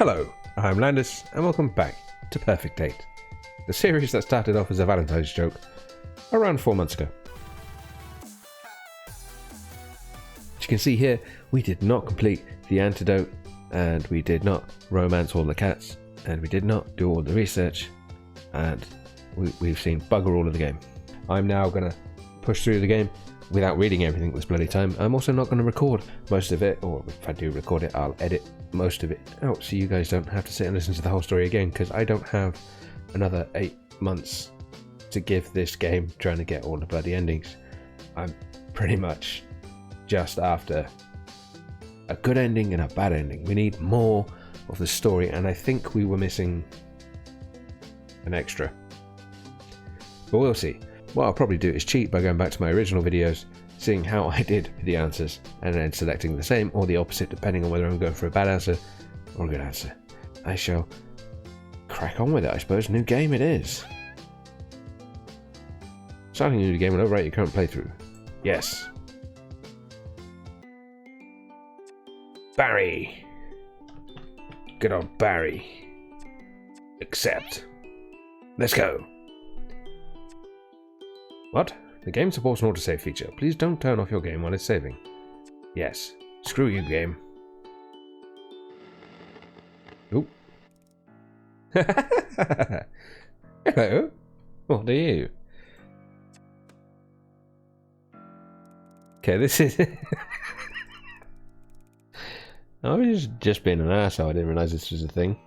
Hello, I'm Landis, and welcome back to Purrfect Date, the series that started off as a Valentine's joke around 4 months ago. As you can see here, we did not complete the antidote, and we did not romance all the cats, and we did not do all the research, and we've seen bugger all of the game. I'm now going to push through the game without reading everything this bloody time. I'm also not going to record most of it, or if I do record it, I'll edit most of it out so you guys don't have to sit and listen to the whole story again, because I don't have another 8 months to give this game trying to get all the bloody endings. I'm pretty much just after a good ending and a bad ending. We need more of the story, and I think we were missing an extra. But we'll see. What I'll probably do is cheat by going back to my original videos, seeing how I did with the answers, and then selecting the same or the opposite depending on whether I'm going for a bad answer or a good answer. I shall crack on with it, I suppose. New game it is. Starting a new game will overwrite your current playthrough. Yes. Barry. Good old Barry. Accept. Let's go. What? The game supports an autosave feature. Please don't turn off your game while it's saving. Yes. Screw you, game. Oop. Hello. What are you? Okay, this is... I was just being an asshole. I didn't realise this was a thing.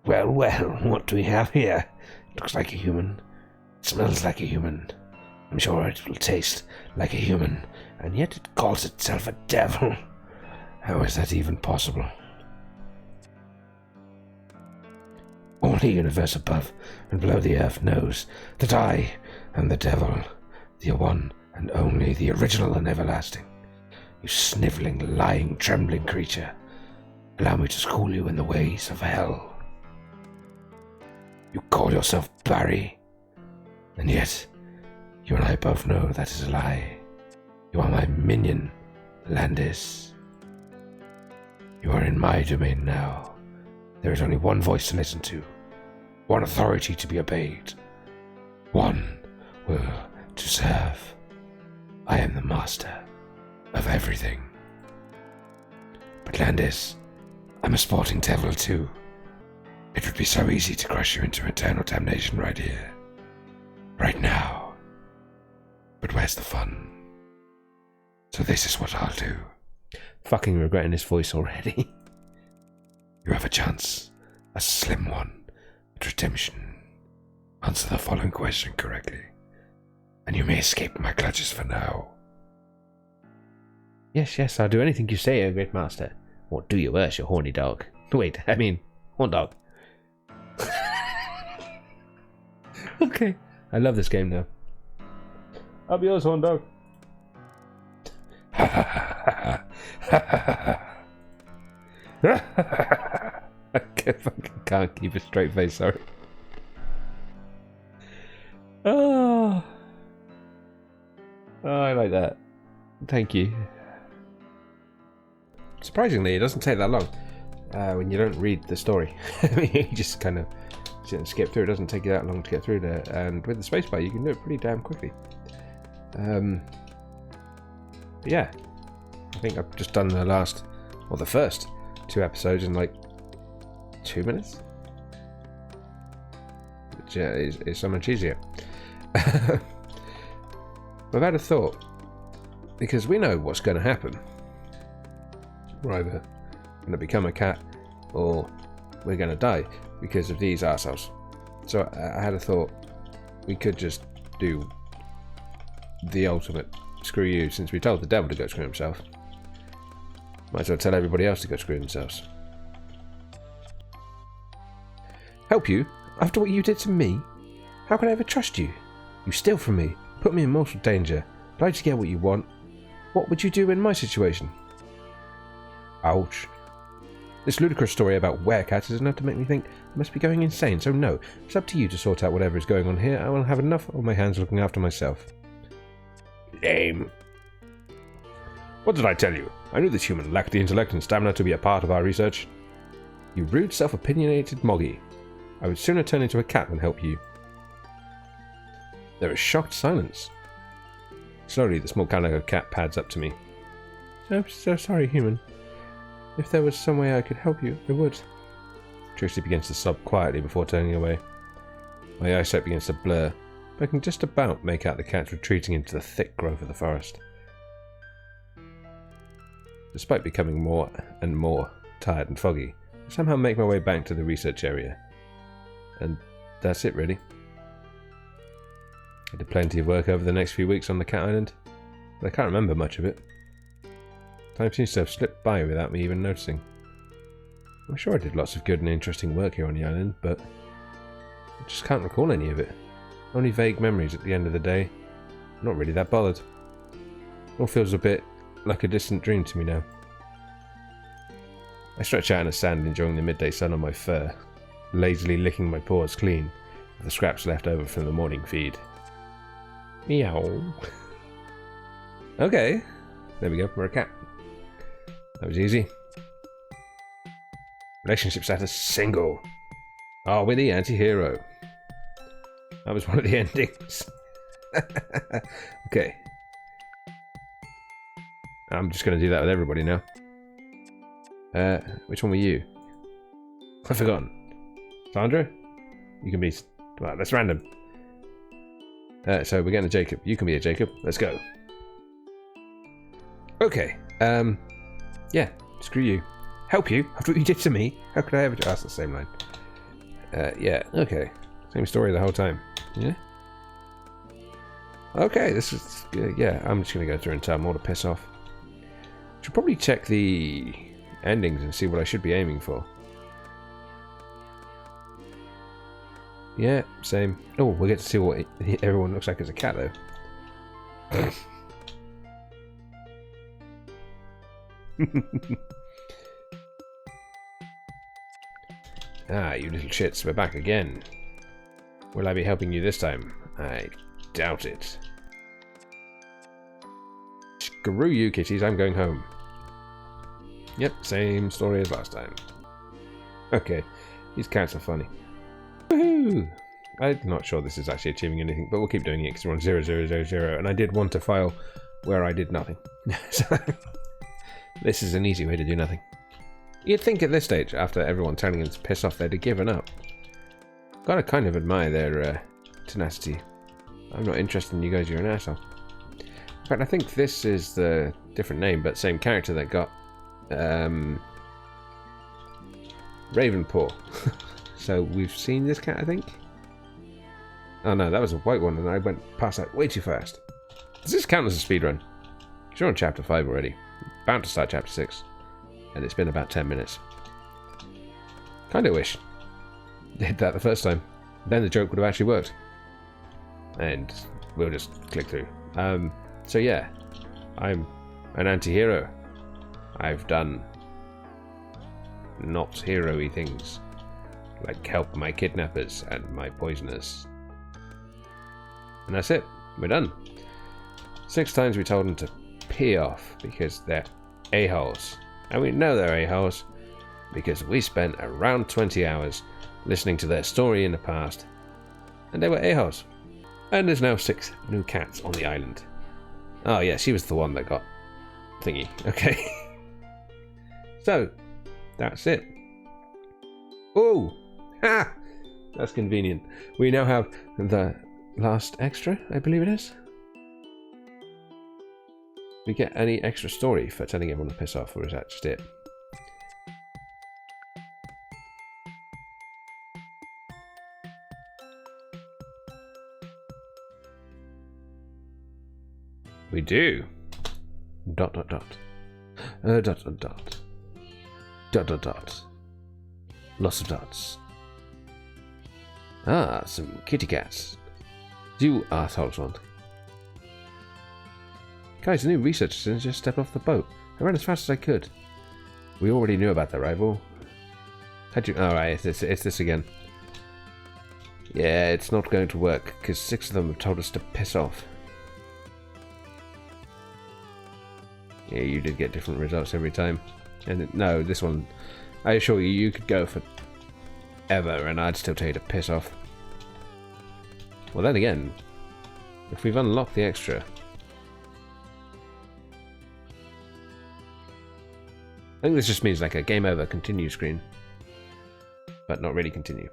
Well, what do we have here? Looks like a human. Smells like a human. I'm sure it will taste like a human, and yet it calls itself a devil. How is that even possible? All the universe above and below the earth knows that I am the devil, the one and only, the original and everlasting. You snivelling, lying, trembling creature, allow me to school you in the ways of hell. You call yourself Barry, and yet you and I both know that is a lie. You are my minion, Landis. You are in my domain now. There is only one voice to listen to, one authority to be obeyed, one will to serve. I am the master of everything. But Landis, I'm a sporting devil too. It would be so easy to crush you into eternal damnation right here, right now. But where's the fun? So this is what I'll do. Fucking regretting this voice already. You have a chance, a slim one, at redemption. Answer the following question correctly, and you may escape my clutches for now. Yes, I'll do anything you say, O great master. Or do you worse, you horny dog. Wait, I mean, horn dog. Okay, I love this game now. I'll be yours, horn dog. I can't keep a straight face, sorry. Oh, I like that. Thank you. Surprisingly, it doesn't take that long when you don't read the story. I mean, you just kind of sit and skip through. It doesn't take you that long to get through there, and with the spacebar, you can do it pretty damn quickly. But yeah, I think I've just done the first 2 episodes in like 2 minutes, which is so much easier. I've had a thought, because we know what's going to happen. We're either going to become a cat, or we're going to die because of these arseholes. So I had a thought, we could just do the ultimate screw you, since we told the devil to go screw himself. Might as well tell everybody else to go screw themselves. Help you? After what you did to me? How could I ever trust you? You steal from me, put me in mortal danger, try to get what you want. What would you do in my situation? Ouch. This ludicrous story about werecats is enough to make me think I must be going insane, so no, it's up to you to sort out whatever is going on here. I will have enough on my hands looking after myself. Lame. What did I tell you? I knew this human lacked the intellect and stamina to be a part of our research. You rude, self-opinionated moggy. I would sooner turn into a cat than help you. There is shocked silence. Slowly, the small calico cat pads up to me. I'm so sorry, human. If there was some way I could help you, I would. Trixie begins to sob quietly before turning away. My eyesight begins to blur, but I can just about make out the cat retreating into the thick growth of the forest. Despite becoming more and more tired and foggy, I somehow make my way back to the research area. And that's it, really. I did plenty of work over the next few weeks on the Cat Island, but I can't remember much of it. Time seems to have slipped by without me even noticing. I'm sure I did lots of good and interesting work here on the island, but I just can't recall any of it. Only vague memories at the end of the day. I'm not really that bothered. It all feels a bit like a distant dream to me now. I stretch out in the sand, enjoying the midday sun on my fur, lazily licking my paws clean with the scraps left over from the morning feed. Meow. Okay, there we go, we're a cat. That was easy. Relationship status single. Are we the anti-hero? That was one of the endings. Okay. I'm just going to do that with everybody now. Which one were you? I've forgotten. Sandra? You can be... Well, that's random. So we're getting a Jacob. You can be a Jacob. Let's go. Okay. Yeah. Screw you. Help you? After what you did to me? How could I ever... That's the same line. Yeah. Okay. Same story the whole time. Yeah? Okay. This is... yeah. I'm just going to go through and tell them all to piss off. Should probably check the endings and see what I should be aiming for. Yeah, same. Oh, we'll get to see what everyone looks like as a cat, though. Ah, you little shits, we're back again. Will I be helping you this time? I doubt it. Screw you, kitties, I'm going home. Yep, same story as last time. Okay, these cats are funny. Woohoo! I'm not sure this is actually achieving anything, but we'll keep doing it because we're on 0000, and I did want a file where I did nothing. So, this is an easy way to do nothing. You'd think at this stage, after everyone telling them to piss off, they'd have given up. Gotta kind of admire their tenacity. I'm not interested in you guys, you're an asshole. In fact, I think this is the different name, but same character that got Ravenpaw. So we've seen this cat, I think? Oh no, that was a white one and I went past that way too fast. Does this count as a speedrun? You're on chapter 5 already. Bound to start chapter 6. And it's been about 10 minutes. Kinda wish did that the first time. Then the joke would have actually worked. And we'll just click through. So yeah, I'm an anti-hero. I've done not hero-y things, like help my kidnappers and my poisoners. And that's it. We're done. 6 times we told them to pee off because they're a-holes. And we know they're a-holes because we spent around 20 hours listening to their story in the past. And they were a-holes. And there's now 6 new cats on the island. Oh yeah, she was the one that got thingy. Okay. So, that's it. Oh! Ha! That's convenient. We now have the last extra, I believe it is. We get any extra story for telling everyone to piss off, or is that just it? We do. ... Dot dot dot. Dot dot dot. Lots of dots. Ah, some kitty cats. You assholes one. Guys, the new research assistant just stepped off the boat. I ran as fast as I could. We already knew about the rival. How'd you... Alright, it's this again. Yeah, it's not going to work, because 6 of them have told us to piss off. Yeah, you did get different results every time. And no, this one I assure you, you could go for ever and I'd still tell you to piss off. Well, then again, if we've unlocked the extra... I think this just means like a game over, continue screen. But not really continue.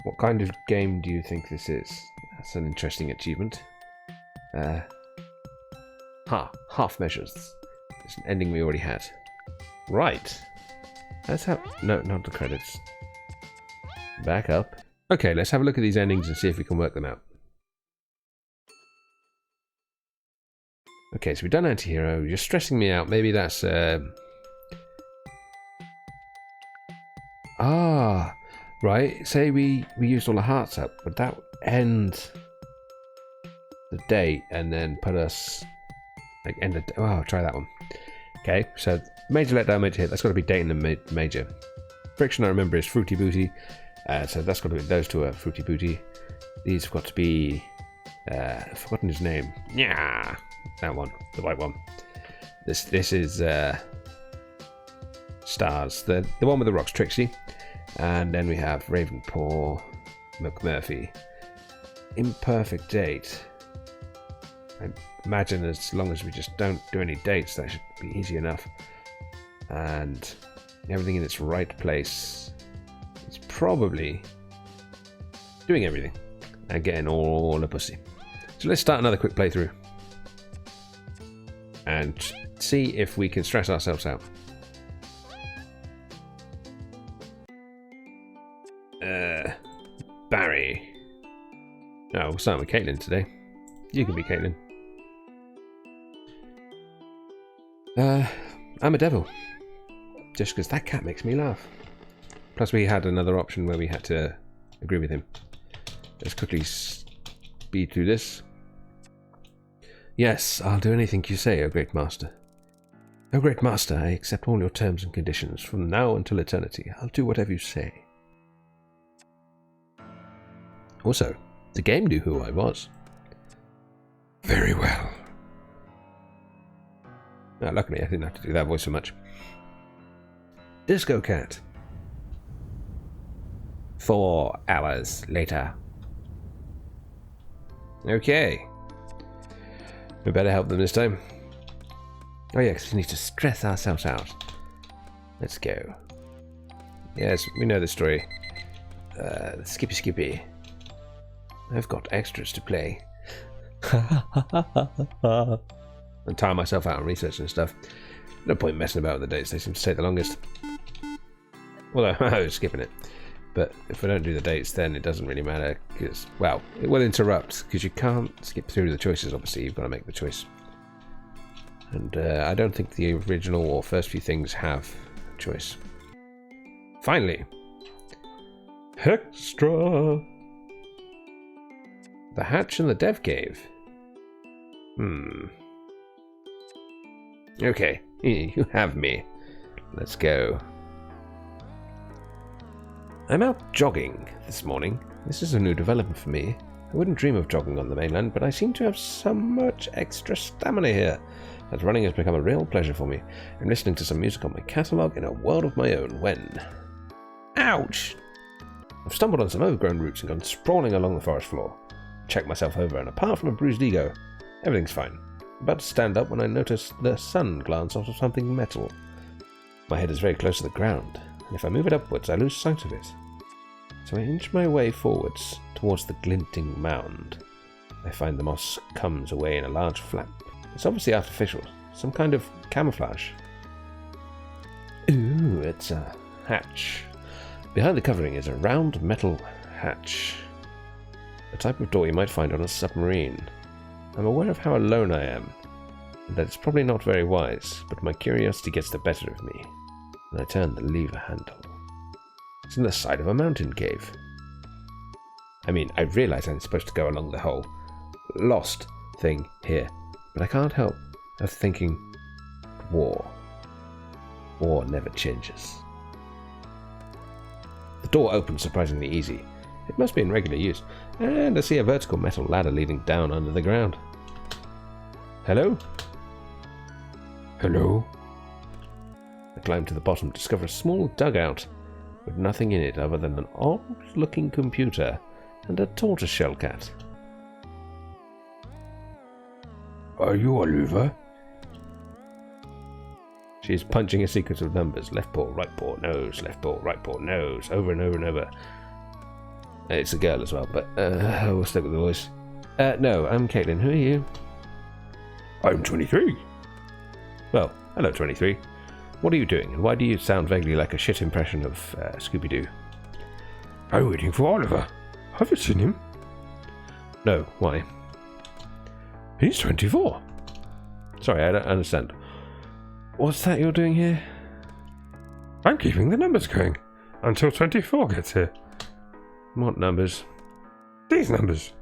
What kind of game do you think this is? That's an interesting achievement. Half measures. It's an ending we already had. Right. Let's have... No, not the credits. Back up. Okay, let's have a look at these endings and see if we can work them out. Okay, so we've done anti-hero. You're stressing me out. Maybe that's... right. Say we used all the hearts up. Would that end the date and then put us... Like, end the... Oh, I'll try that one. Okay, so major letdown, major hit. That's got to be date and the major. Friction, I remember, is Fruity Booty. So that's got to be... Those two are Fruity Booty. These have got to be... I've forgotten his name. Yeah, that one. The white one. This is... Stars. The one with the rocks, Trixie. And then we have Ravenpaw, McMurphy. Imperfect Date. I imagine as long as we just don't do any dates, that should be easy enough. And everything in its right place. It's probably doing everything and getting all the pussy. So let's start another quick playthrough and see if we can stress ourselves out. Barry. No, we'll start with Caitlin today. You can be Caitlin. I'm a devil. Just because that cat makes me laugh. Plus we had another option where we had to agree with him. Let's quickly speed through this. Yes, I'll do anything you say, O Great Master. O Great Master, I accept all your terms and conditions from now until eternity. I'll do whatever you say. Also, the game knew who I was. Very well. Now, luckily, I didn't have to do that voice so much. Disco Cat. 4 hours later. Okay. We better help them this time. Oh yeah, because we need to stress ourselves out. Let's go. Yes, we know the story. Skippy Skippy. I've got extras to play. And tire myself out on research and stuff. No point messing about with the dates, they seem to take the longest. Although, I was skipping it. But if I don't do the dates, then it doesn't really matter, because, well, it will interrupt, because you can't skip through the choices, obviously, you've got to make the choice. And I don't think the original or first few things have a choice. Finally! Extra! The hatch and the dev cave. Okay, you have me. Let's go. I'm out jogging this morning. This is a new development for me. I wouldn't dream of jogging on the mainland, but I seem to have so much extra stamina here that running has become a real pleasure for me. I'm listening to some music on my catalogue in a world of my own when... Ouch! I've stumbled on some overgrown roots and gone sprawling along the forest floor. Checked myself over, and apart from a bruised ego, everything's fine. I'm about to stand up when I notice the sun glance off of something metal. My head is very close to the ground, and if I move it upwards, I lose sight of it. So I inch my way forwards towards the glinting mound. I find the moss comes away in a large flap. It's obviously artificial, some kind of camouflage. Ooh, it's a hatch. Behind the covering is a round metal hatch. The type of door you might find on a submarine. I'm aware of how alone I am, and that it's probably not very wise, but my curiosity gets the better of me, and I turn the lever handle. It's in the side of a mountain cave. I mean, I realise I'm supposed to go along the whole lost thing here, but I can't help of thinking, war. War never changes. The door opens surprisingly easy. It must be in regular use, and I see a vertical metal ladder leading down under the ground. Hello? Hello? climb to the bottom to discover a small dugout with nothing in it other than an odd-looking computer and a tortoiseshell cat. Are you Oliver? She is punching a sequence of numbers. Left paw, right paw, nose. Left paw, right paw, nose. Over and over and over. It's a girl as well, but we'll stick with the voice. No, I'm Caitlin. Who are you? I'm 23. Well, hello, 23. What are you doing, and why do you sound vaguely like a shit impression of Scooby-Doo? I'm waiting for Oliver. Have you seen him? No, why? He's 24. Sorry, I don't understand. What's that you're doing here? I'm keeping the numbers going until 24 gets here. What numbers? These numbers.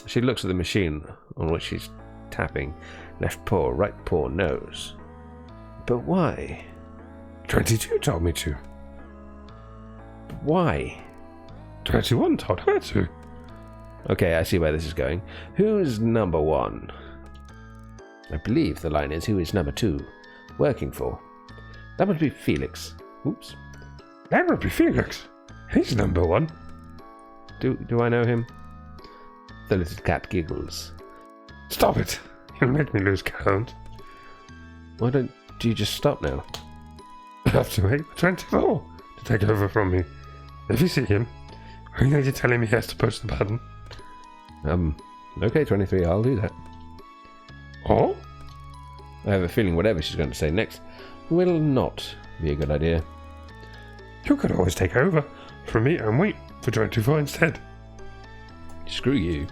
She looks at the machine on which she's tapping. Left paw, right paw, nose. But why? 22 told me to. But why? 21 told her to. Okay, I see where this is going. Who is number 1? I believe the line is, who is number 2 working for? That would be Felix. Oops. That would be Felix. He's number 1. Do I know him? The little cat giggles. Stop it. You'll make me lose count. Why don't you just stop now? I have to wait for 24 to take over from me. If you see him, I need you to tell him he has to push the button. Okay, 23, I'll do that. Oh? I have a feeling whatever she's going to say next will not be a good idea. You could always take over from me and wait for 24 instead. Screw you.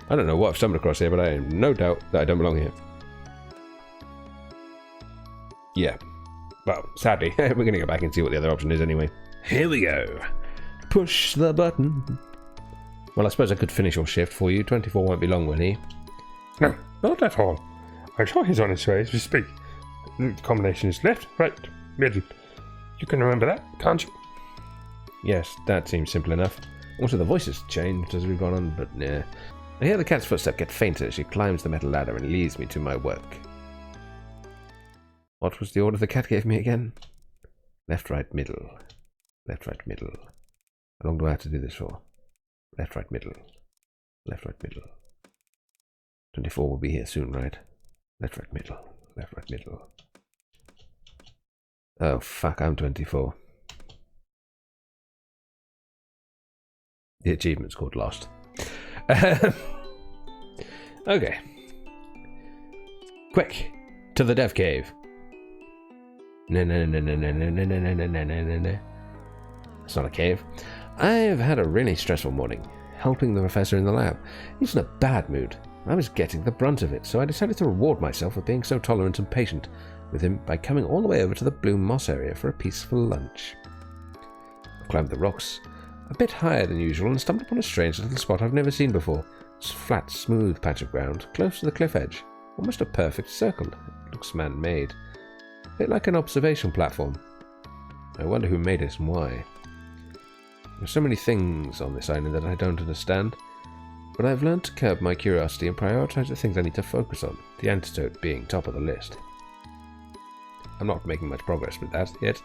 I don't know what I've stumbled across here, but I have no doubt that I don't belong here. Yeah. Well, sadly, we're going to go back and see what the other option is anyway. Here we go. Push the button. Well, I suppose I could finish your shift for you. 24 won't be long, will he? No, not at all. I'm sure he's on his way as we speak. The combination is left, right, middle. You can remember that, can't you? Yes, that seems simple enough. Also, the voice has changed as we've gone on, but yeah. I hear the cat's footstep get fainter as she climbs the metal ladder and leads me to my work. What was the order the cat gave me again? Left, right, middle. Left, right, middle. How long do I have to do this for? Left, right, middle. Left, right, middle. 24 will be here soon, right? Left, right, middle. Left, right, middle. Oh, fuck, I'm 24. The achievement's called Lost. Okay. Quick! To the dev cave. No. It's not a cave. I've had a really stressful morning, helping the professor in the lab. He's in a bad mood. I was getting the brunt of it, so I decided to reward myself for being so tolerant and patient with him by coming all the way over to the Bloom Moss area for a peaceful lunch. I climbed the rocks, a bit higher than usual, and stumbled upon a strange little spot I've never seen before. It's a flat, smooth patch of ground, close to the cliff edge. Almost a perfect circle. It looks man-made. A bit like an observation platform. I wonder who made it and why. There's so many things on this island that I don't understand, but I've learned to curb my curiosity and prioritise the things I need to focus on, the antidote being top of the list. I'm not making much progress with that yet,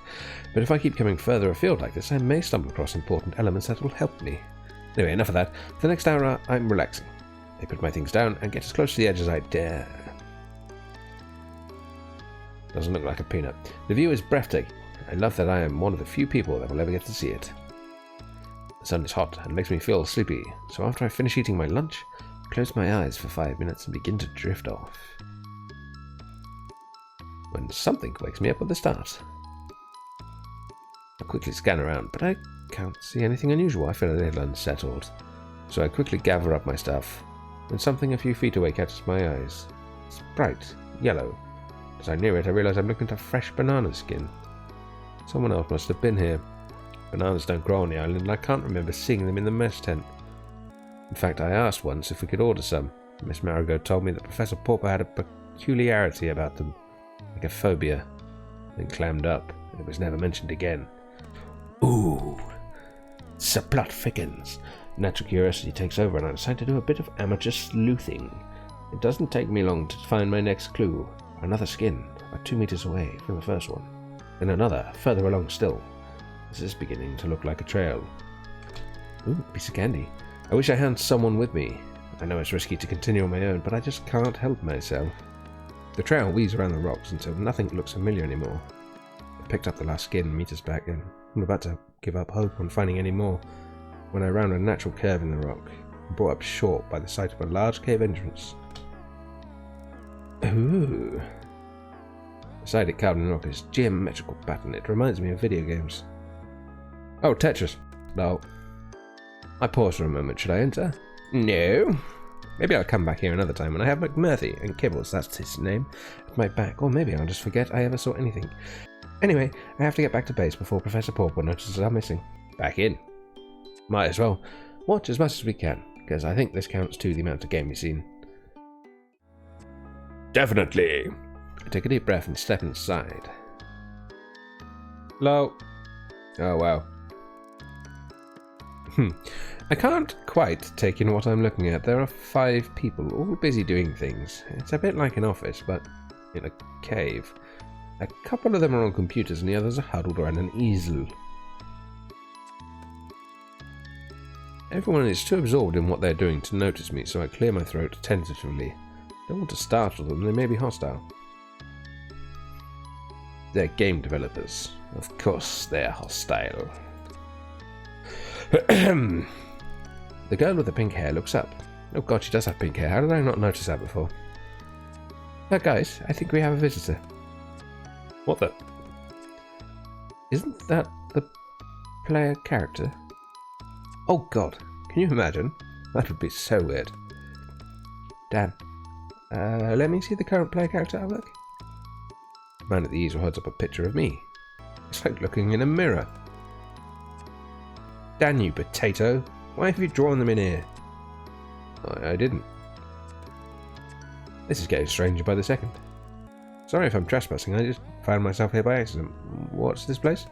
but if I keep coming further afield like this, I may stumble across important elements that will help me. Anyway, enough of that. For the next hour, I'm relaxing. I put my things down and get as close to the edge as I dare. Doesn't look like a peanut. The view is breathtaking. I love that I am one of the few people that will ever get to see it. The sun is hot and makes me feel sleepy, so after I finish eating my lunch, I close my eyes for 5 minutes and begin to drift off. When something wakes me up at the start. I quickly scan around, but I can't see anything unusual. I feel a little unsettled, so I quickly gather up my stuff, when something a few feet away catches my eyes. It's bright yellow. As I near it, I realise I'm looking at a fresh banana skin. Someone else must have been here. Bananas don't grow on the island, and I can't remember seeing them in the mess tent. In fact, I asked once if we could order some. Miss Marigold told me that Professor Pauper had a peculiarity about them, like a phobia, then clammed up. It was never mentioned again. Ooh, the plot thickens. Natural curiosity takes over, and I decide to do a bit of amateur sleuthing. It doesn't take me long to find my next clue. Another skin, about 2 meters away from the first one. Then another, further along still. This is beginning to look like a trail. Ooh, piece of candy. I wish I had someone with me. I know it's risky to continue on my own, but I just can't help myself. The trail weaves around the rocks until nothing looks familiar anymore. I picked up the last skin meters back, and I'm about to give up hope on finding any more when I round a natural curve in the rock, brought up short by the sight of a large cave entrance. Ooh. Beside it, carved in rock, is geometrical pattern. It reminds me of video games. Oh, Tetris. No. I pause for a moment. Should I enter? No. Maybe I'll come back here another time when I have McMurphy and Kibbles, that's his name, at my back. Or maybe I'll just forget I ever saw anything. Anyway, I have to get back to base before Professor Purple notices I'm missing. Back in. Might as well watch as much as we can, because I think this counts to the amount of game we've seen. Definitely. I take a deep breath and step inside. Hello. Oh, wow. I can't quite take in what I'm looking at. There are 5 people, all busy doing things. It's a bit like an office, but in a cave. A couple of them are on computers and the others are huddled around an easel. Everyone is too absorbed in what they're doing to notice me, so I clear my throat tentatively. Don't want to startle them, they may be hostile. They're game developers. Of course they're hostile. The girl with the pink hair looks up. Oh god, she does have pink hair. How did I not notice that before? Guys, I think we have a visitor. What the? Isn't that the player character? Oh god, can you imagine? That would be so weird. Dan, let me see the current player character artwork. The man at the easel holds up a picture of me. It's like looking in a mirror. Dan, you potato! Why have you drawn them in here? I didn't. This is getting stranger by the second. Sorry if I'm trespassing, I just found myself here by accident. What's this place?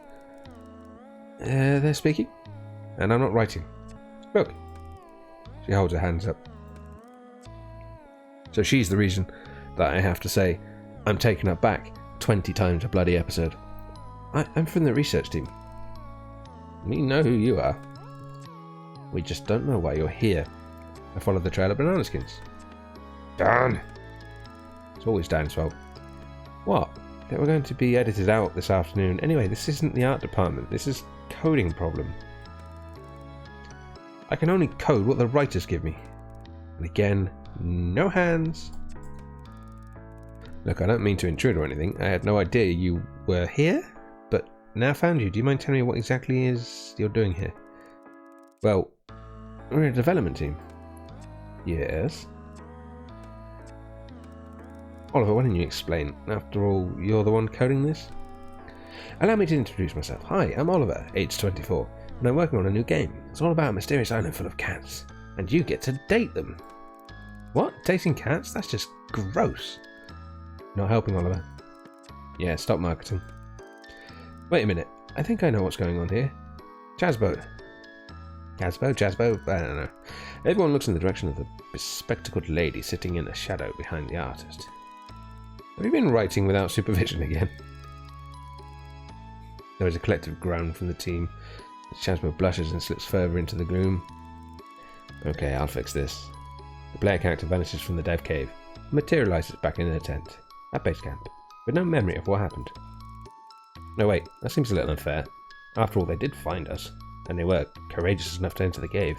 They're speaking. And I'm not writing. Look. She holds her hands up. So she's the reason that I have to say I'm taking her back 20 times a bloody episode. I'm from the research team. We know who you are. We just don't know why you're here. I followed the trail of banana skins. Dan! It's always Dan's fault. What? They were going to be edited out this afternoon. Anyway, this isn't the art department. This is coding problem. I can only code what the writers give me. And again, no hands. Look, I don't mean to intrude or anything. I had no idea you were here, but now found you. Do you mind telling me what exactly is you're doing here? Well, we're a development team. Yes. Oliver, why don't you explain? After all, you're the one coding this? Allow me to introduce myself. Hi, I'm Oliver, age 24, and I'm working on a new game. It's all about a mysterious island full of cats, and you get to date them. What? Dating cats? That's just gross. Not helping, Oliver. Yeah, stop marketing. Wait a minute. I think I know what's going on here. Jasbo, I don't know. Everyone looks in the direction of the bespectacled lady sitting in the shadow behind the artist. Have you been writing without supervision again? There is a collective groan from the team. Jasbo blushes and slips further into the gloom. Okay, I'll fix this. The player character vanishes from the dev cave and materializes back in her tent at base camp, with no memory of what happened. No wait, that seems a little unfair. After all, they did find us, and they were courageous enough to enter the cave.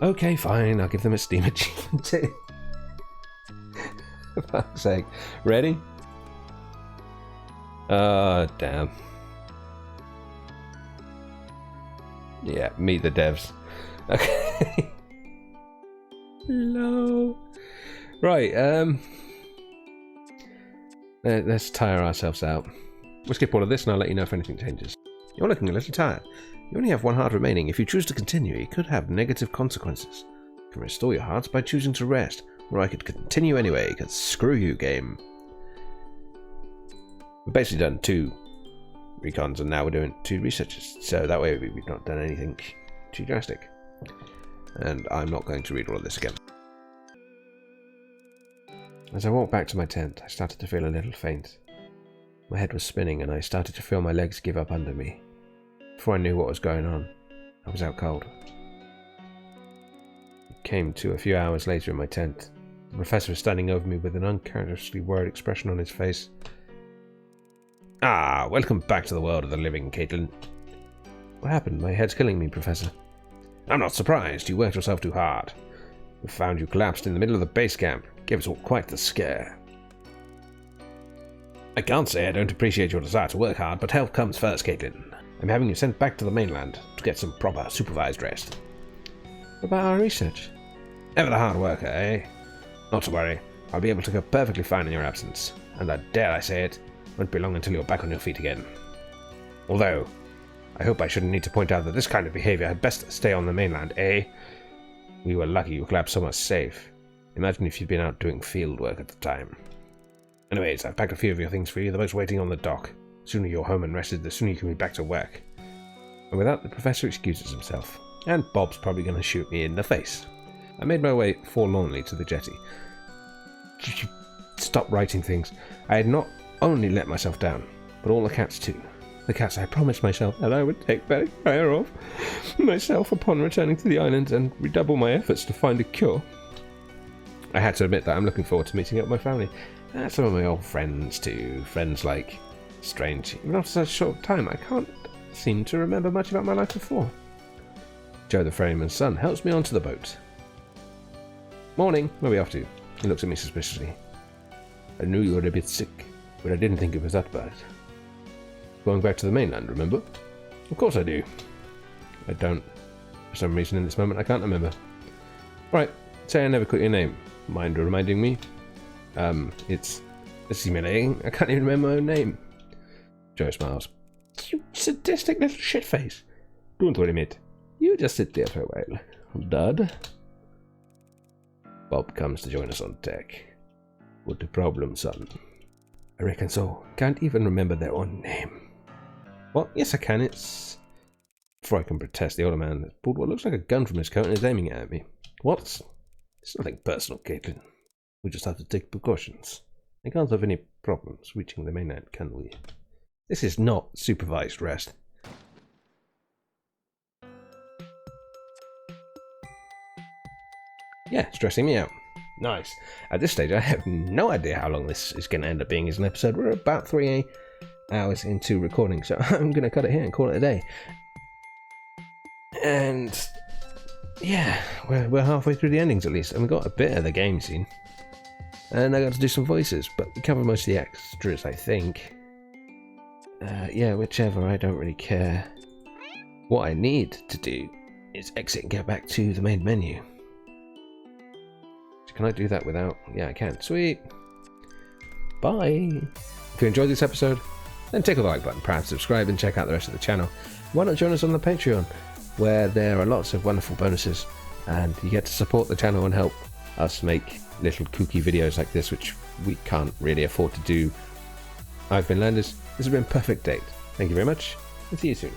Okay, fine, I'll give them a Steam achievement too. For fuck's sake. Ready? Damn. Yeah, meet the devs. Okay. Hello. Right, let's tire ourselves out. We'll skip all of this and I'll let you know if anything changes. You're looking a little tired. You only have 1 heart remaining. If you choose to continue, it could have negative consequences. You can restore your hearts by choosing to rest, or I could continue anyway, because screw you, game. We've basically done 2 recons and now we're doing 2 researches, so that way we've not done anything too drastic. And I'm not going to read all of this again. As I walked back to my tent, I started to feel a little faint. My head was spinning and I started to feel my legs give up under me. Before I knew what was going on, I was out cold. It came to a few hours later in my tent. The professor was standing over me with an uncharacteristically worried expression on his face. Ah, welcome back to the world of the living, Caitlin. What happened? My head's killing me, Professor. I'm not surprised. You worked yourself too hard. We found you collapsed in the middle of the base camp. Gave us all quite the scare. I can't say I don't appreciate your desire to work hard, but health comes first, Caitlin. I'm having you sent back to the mainland to get some proper supervised rest. What about our research? Ever the hard worker, eh? Not to worry. I'll be able to go perfectly fine in your absence. And I dare I say it, won't be long until you're back on your feet again. Although, I hope I shouldn't need to point out that this kind of behavior had best stay on the mainland, eh? We were lucky you collapsed somewhere safe. Imagine if you'd been out doing field work at the time. Anyways, I've packed a few of your things for you. They're both waiting on the dock. The sooner you're home and rested, the sooner you can be back to work. And with that, the professor excuses himself. And Bob's probably going to shoot me in the face. I made my way forlornly to the jetty. Stop writing things. I had not only let myself down, but all the cats too. The cats I promised myself that I would take better care of myself upon returning to the island and redouble my efforts to find a cure. I had to admit that I'm looking forward to meeting up with my family. And some of my old friends too. Friends like Strange. Even after such a short time, I can't seem to remember much about my life before. Joe the ferryman's son helps me onto the boat. Morning, where are we off to? He looks at me suspiciously. I knew you were a bit sick, but I didn't think it was that bad. Going back to the mainland, remember? Of course I do. I don't. For some reason in this moment I can't remember. Right, say I never caught your name. Mind reminding me? It's humiliating. I can't even remember my own name. Joe smiles. You sadistic little shitface. Don't worry, mate. You just sit there for a while. Dad? Bob comes to join us on deck. What the problem, son? I reckon so. Can't even remember their own name. What? Yes, I can. It's... Before I can protest, the older man has pulled what looks like a gun from his coat and is aiming it at me. What? It's nothing personal, Caitlin. We just have to take precautions. I can't have any problems reaching the mainland, can we? This is not supervised rest. Yeah, stressing me out. Nice. At this stage, I have no idea how long this is going to end up being as an episode. We're about 3 hours into recording, so I'm going to cut it here and call it a day. And yeah, we're halfway through the endings at least, and we got a bit of the game scene. And I got to do some voices, but we covered most of the extras, I think. Yeah, whichever, I don't really care. What I need to do is exit and get back to the main menu. Can I do that without... Yeah, I can. Sweet. Bye. If you enjoyed this episode, then tickle the like button, perhaps subscribe and check out the rest of the channel. Why not join us on the Patreon, where there are lots of wonderful bonuses, and you get to support the channel and help us make little kooky videos like this, which we can't really afford to do. I've been Landis. This has been Purrfect Date. Thank you very much, and see you soon.